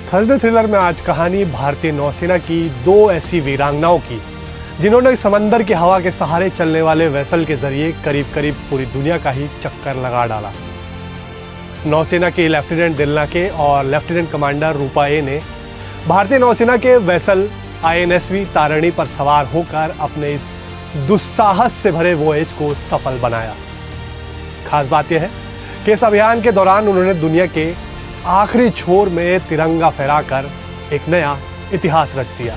Thursday thriller में आज कहानी भारतीय नौसेना की दो ऐसी वीरांगनाओं की जिन्होंने समंदर की हवा के सहारे चलने वाले वेसल के जरिए करीब करीब पूरी दुनिया का ही चक्कर लगा डाला। नौसेना के लेफ्टिनेंट दिलनाके और लेफ्टिनेंट कमांडर रूपा ए ने भारतीय नौसेना के वेसल INSV तारिणी पर सवार होकर अपने इस दुस्साहस से भरे वोयेज को सफल बनाया। खास बात यह है कि इस अभियान के दौरान उन्होंने दुनिया के आखिरी छोर में तिरंगा फहराकर एक नया इतिहास रच दिया।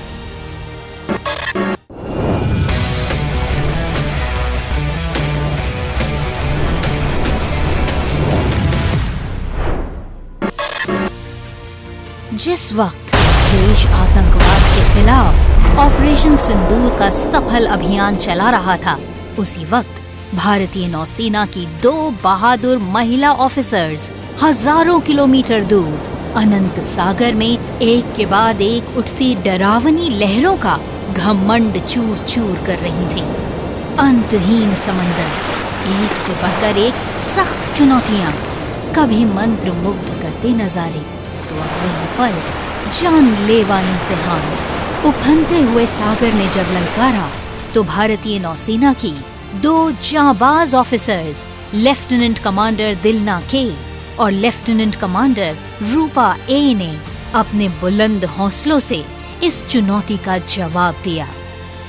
जिस वक्त देश आतंकवाद के खिलाफ ऑपरेशन सिंदूर का सफल अभियान चला रहा था, उसी वक्त भारतीय नौसेना की दो बहादुर महिला ऑफिसर्स हजारों किलोमीटर दूर अनंत सागर में एक के बाद एक उठती डरावनी लहरों का घमंड चूर चूर कर रही थीं। अंतहीन समंदर, एक से बढ़कर एक सख्त चुनौतियां, कभी मंत्र मुग्ध करते नजारे, तो अगले ही पल जानलेवा इम्तिहान। उफनते हुए सागर ने जब ललकारा तो भारतीय नौसेना की दो जांबाज ऑफिसर्स लेफ्टिनेंट कमांडर दिलनाके और लेफ्टिनेंट कमांडर रूपा ए ने अपने बुलंद हौसलों से इस चुनौती का जवाब दिया,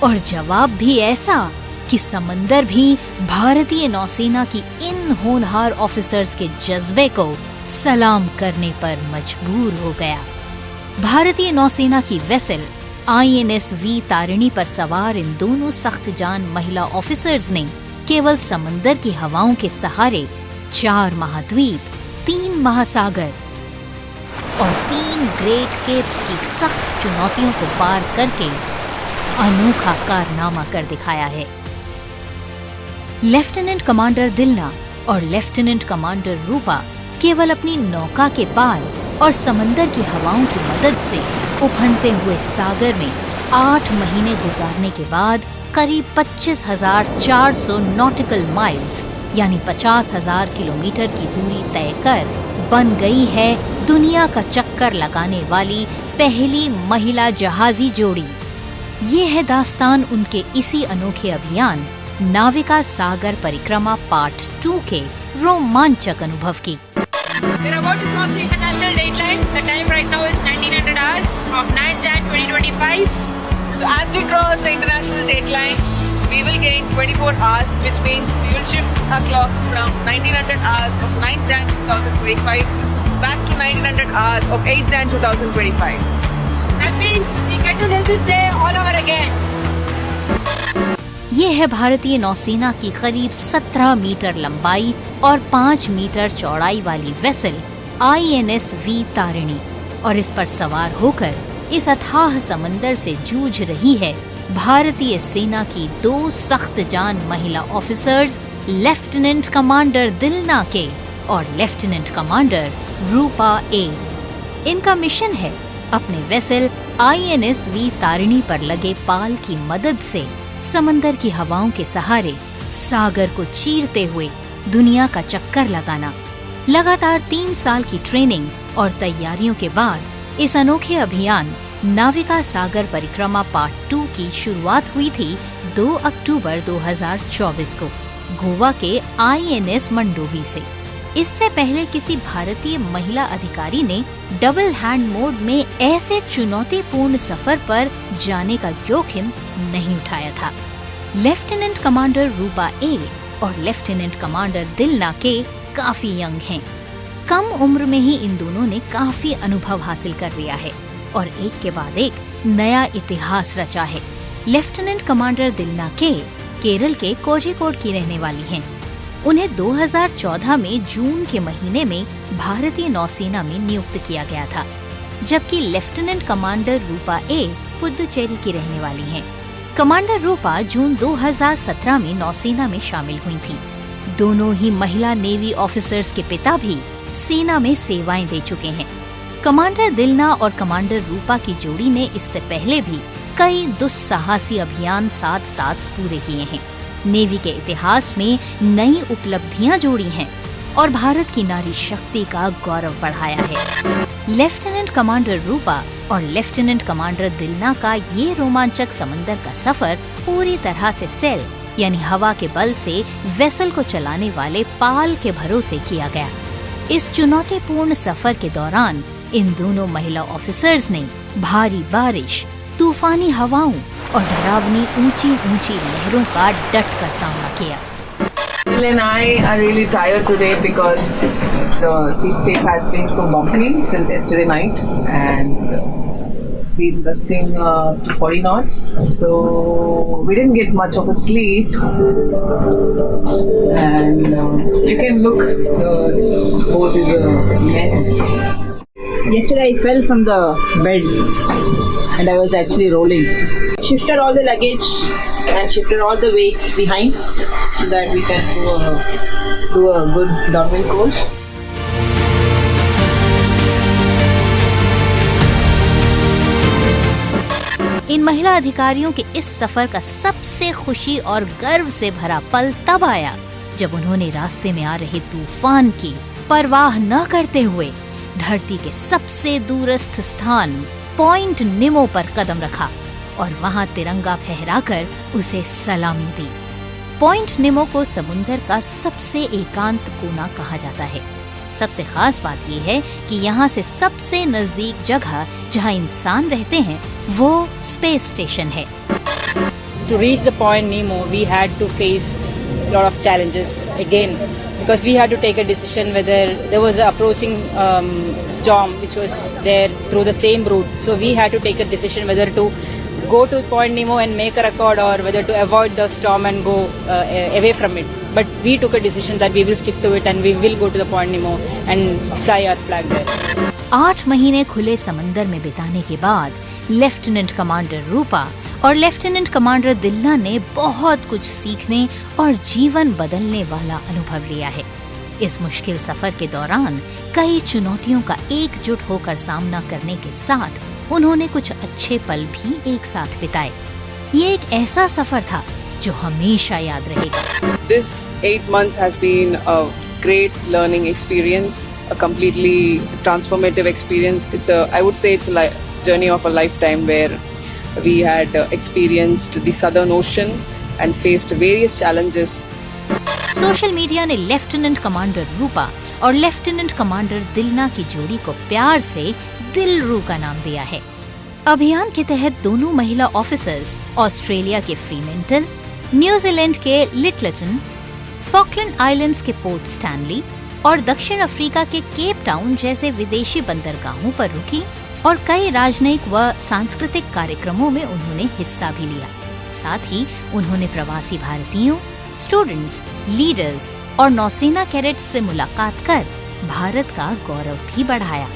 और जवाब भी ऐसा कि समंदर भी भारतीय नौसेना की इन होनहार ऑफिसर्स के जज्बे को सलाम करने पर मजबूर हो गया। भारतीय नौसेना की वेसल INSV तारिणी पर सवार इन दोनों सख्त जान महिला ऑफिसर्स ने केवल समंदर की हवाओं के सहारे 4 महाद्वीप, 3 महासागर और 3 ग्रेट केप्स की सख्त चुनौतियों को पार करके अनोखा कारनामा कर दिखाया है। लेफ्टिनेंट कमांडर दिलना और लेफ्टिनेंट कमांडर रूपा केवल अपनी नौका के पाल और समंदर की हवाओं की मदद से उफनते हुए सागर में 8 महीने गुजारने के बाद करीब 25,400 नॉटिकल माइल्स यानी 50,000 किलोमीटर की दूरी तय कर बन गई है दुनिया का चक्कर लगाने वाली पहली महिला जहाजी जोड़ी। ये है दास्तान उनके इसी अनोखे अभियान नाविका सागर परिक्रमा पार्ट 2 के रोमांचक अनुभव की। We're about to cross the international dateline. The time right now is 1900 hours of 9 Jan 2025. So as we cross the international dateline, we will gain 24 hours, which means we will shift our clocks from 1900 hours of 9 Jan 2025 back to 1900 hours of 8 Jan 2025. That means we get to live this day all over again. ये है भारतीय नौसेना की करीब 17 metre लंबाई और 5 metre चौड़ाई वाली वेसल INSV तारिणी, और इस पर सवार होकर इस अथाह समंदर से जूझ रही है भारतीय सेना की दो सख्त जान महिला ऑफिसर्स लेफ्टिनेंट कमांडर दिलनाके और लेफ्टिनेंट कमांडर रूपा ए। इनका मिशन है अपने वेसल INSV तारिणी पर लगे पाल की मदद से समंदर की हवाओं के सहारे सागर को चीरते हुए दुनिया का चक्कर लगाना। लगातार 3 साल की ट्रेनिंग और तैयारियों के बाद इस अनोखे अभियान नाविका सागर परिक्रमा पार्ट 2 की शुरुआत हुई थी 2 अक्टूबर 2024 को गोवा के INS मंडोवी से। इससे पहले किसी भारतीय महिला अधिकारी ने डबल हैंड मोड में ऐसे चुनौतीपूर्ण सफर पर जाने का जोखिम नहीं उठाया था। लेफ्टिनेंट कमांडर रूपा ए और लेफ्टिनेंट कमांडर दिलनाके काफी यंग हैं। कम उम्र में ही इन दोनों ने काफी अनुभव हासिल कर लिया है और एक के बाद एक नया इतिहास रचा है। लेफ्टिनेंट कमांडर दिलनाके केरल के कोझिकोड की रहने वाली हैं। उन्हें 2014 में जून के महीने में भारतीय नौसेना में नियुक्त किया गया था, जबकि लेफ्टिनेंट कमांडर रूपा ए पुदुचेरी की रहने वाली हैं। कमांडर रूपा जून 2017 में नौसेना में शामिल हुई थी। दोनों ही महिला नेवी ऑफिसर्स के पिता भी सेना में सेवाएं दे चुके हैं। कमांडर दिलना और कमांडर रूपा की जोड़ी ने इससे पहले भी कई दुस्साहसी अभियान साथ साथ पूरे किए हैं। नेवी के इतिहास में नई उपलब्धियां जोड़ी हैं और भारत की नारी शक्ति का गौरव बढ़ाया है। लेफ्टिनेंट कमांडर रूपा और लेफ्टिनेंट कमांडर दिलना का ये रोमांचक समंदर का सफर पूरी तरह से सेल यानी हवा के बल से वेसल को चलाने वाले पाल के भरोसे किया गया। इस चुनौतीपूर्ण सफर के दौरान इन दोनों महिला ऑफिसर्स ने भारी बारिश, तूफानी हवाओं और डरावनी ऊंची ऊंची लहरों का डट कर सामना किया। Bill and I are really tired today because the sea state has been so bumpy since yesterday night and it's been gusting to 40 knots. So we didn't get much of a sleep and you can look, the boat is a mess. Yesterday I fell from the bed and I was actually rolling. Shifted all the luggage and shifted all the weights behind so that we can do a good downwind course. इन महिला अधिकारियों के इस सफर का सबसे खुशी और गर्व से भरा पल तब आया जब उन्होंने रास्ते में आ रहे तूफान की परवाह न करते हुए धरती के सबसे दूरस्थ स्थान पॉइंट निमो पर कदम रखा और वहां तिरंगा फहराकर उसे सलामी दी। पॉइंट निमो को समुंदर का सबसे एकांत कोना कहा जाता है। सबसे खास बात यह है कि यहाँ से सबसे नजदीक जगह जहाँ इंसान रहते हैं वो स्पेस स्टेशन है। To reach the point Nemo, we had to face a lot of challenges again because we had to take a decision whether there was an approaching storm which was there through the same route. So we had to take a decision whether to go to Point Nemo and make a record or whether to avoid the storm and go away from it. But we took a decision that we will stick to it and we will go to the Point Nemo and fly our flag there. 8 महीने खुले समंदर में बिताने के बाद lieutenant commander रूपा और lieutenant commander दिलना ने बहुत कुछ सीखने और जीवन बदलने वाला अनुभव लिया है। इस मुश्किल सफर के दौरान कई चुनौतियों का एकजुट होकर सामना करने के साथ उन्होंने कुछ अच्छे पल भी एक साथ बिताए। ये एक ऐसा सफर था जो हमेशा याद रहेगा। This 8 months has been a great learning experience, a completely transformative experience. I would say it's a journey of a lifetime where we had experienced the Southern Ocean and faced various challenges. Social media ने lieutenant commander रूपा और lieutenant commander दिलना की जोड़ी को प्यार से दिलरू का नाम दिया है। अभियान के तहत दोनों महिला ऑफिसर्स ऑस्ट्रेलिया के फ्रीमेंटल, न्यूजीलैंड के लिटलटन, फॉकलैंड आइलैंड्स के पोर्ट स्टैनली और दक्षिण अफ्रीका के केप टाउन जैसे विदेशी बंदरगाहों पर रुकी और कई राजनयिक व सांस्कृतिक कार्यक्रमों में उन्होंने हिस्सा भी लिया। साथ ही उन्होंने प्रवासी भारतीयों, स्टूडेंट्स, लीडर्स और नौसेना कैडेट्स से मुलाकात कर भारत का गौरव भी बढ़ाया।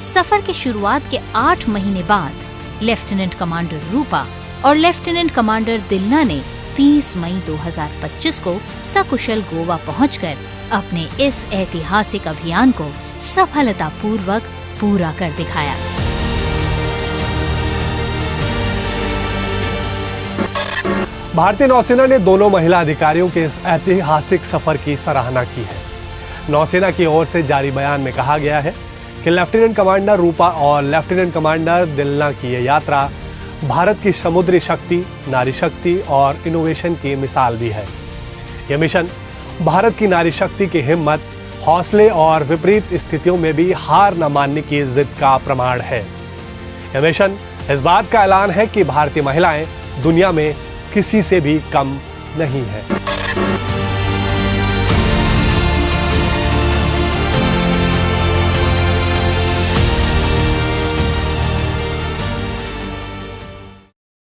सफर की शुरुआत के 8 महीने बाद लेफ्टिनेंट कमांडर रूपा और लेफ्टिनेंट कमांडर दिलना ने 30 मई 2025 को सकुशल गोवा पहुंचकर अपने इस ऐतिहासिक अभियान को सफलतापूर्वक पूरा कर दिखाया। भारतीय नौसेना ने दोनों महिला अधिकारियों के इस ऐतिहासिक सफर की सराहना की है। नौसेना की ओर से जारी बयान में कहा गया है कि लेफ्टिनेंट कमांडर रूपा और लेफ्टिनेंट कमांडर दिलना की ये यात्रा भारत की समुद्री शक्ति, नारी शक्ति और इनोवेशन की मिसाल भी है। यह मिशन भारत की नारी शक्ति की हिम्मत, हौसले और विपरीत स्थितियों में भी हार न मानने की जिद का प्रमाण है। यह मिशन इस बात का ऐलान है कि भारतीय महिलाएं दुनिया में किसी से भी कम नहीं है।